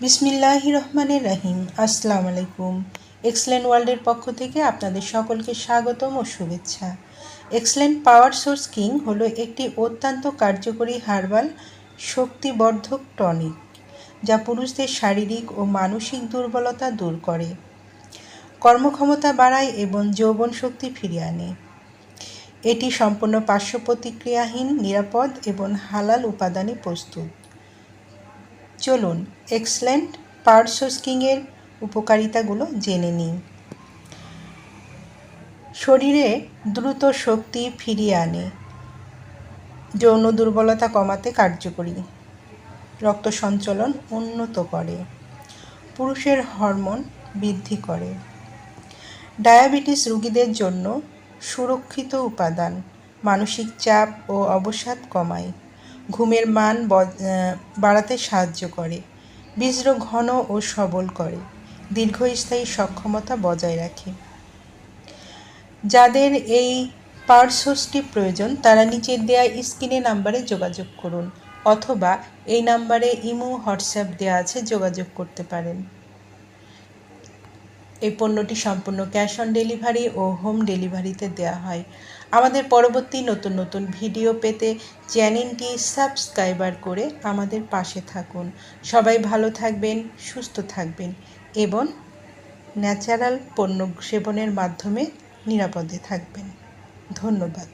বিসমিল্লাহির রহমানির রহিম। আসসালামু আলাইকুম। এক্সেলেন্ট ওয়ার্ল্ডের পক্ষ থেকে আপনাদের সকলকে স্বাগতম ও শুভেচ্ছা। এক্সেলেন্ট পাওয়ার সোর্স কিং হলো একটি অত্যন্ত কার্যকরী হার্বাল শক্তিবর্ধক টনিক, যা পুরুষদের শারীরিক ও মানসিক দুর্বলতা দূর করে, কর্মক্ষমতা বাড়ায় এবং যৌবন শক্তি ফিরিয়ে আনে। এটি সম্পূর্ণ পার্শ্ব প্রতিক্রিয়াহীন, নিরাপদ এবং হালাল উপাদানে প্রস্তুত। চলুন এক্সেলেন্ট পাওয়ার সোর্স কিংয়ের উপকারিতাগুলো জেনে নিই। শরীরে দ্রুত শক্তি ফিরিয়ে আনে, যৌন দুর্বলতা কমাতে কার্যকরী, রক্ত সঞ্চালন উন্নত করে, পুরুষের হরমোন বৃদ্ধি করে, ডায়াবেটিস রোগীদের জন্য সুরক্ষিত উপাদান, মানসিক চাপ ও অবসাদ কমায়, ঘুমের মান বাড়াতে সাহায্য করে, বীর্য ঘন ও সবল করে, দীর্ঘস্থায়ী সক্ষমতা বজায় রাখে। যাদের এই পাওয়ার সোর্সটি প্রয়োজন তারা নিচের দেওয়া স্ক্রিনে নাম্বারে যোগাযোগ করুন, অথবা এই নাম্বারে ইমো হোয়াটসঅ্যাপ দেওয়া আছে, যোগাযোগ করতে পারেন। এই পণ্যটি সম্পূর্ণ ক্যাশ অন ডেলিভারি ও হোম ডেলিভারিতে দেওয়া হয়। আমাদের পরবর্তী নতুন নতুন ভিডিও পেতে চ্যানেলটি সাবস্ক্রাইবার করে আমাদের পাশে থাকুন। সবাই ভালো থাকবেন, সুস্থ থাকবেন এবং ন্যাচারাল পণ্য সেবনের মাধ্যমে নিরাপদে থাকবেন। ধন্যবাদ।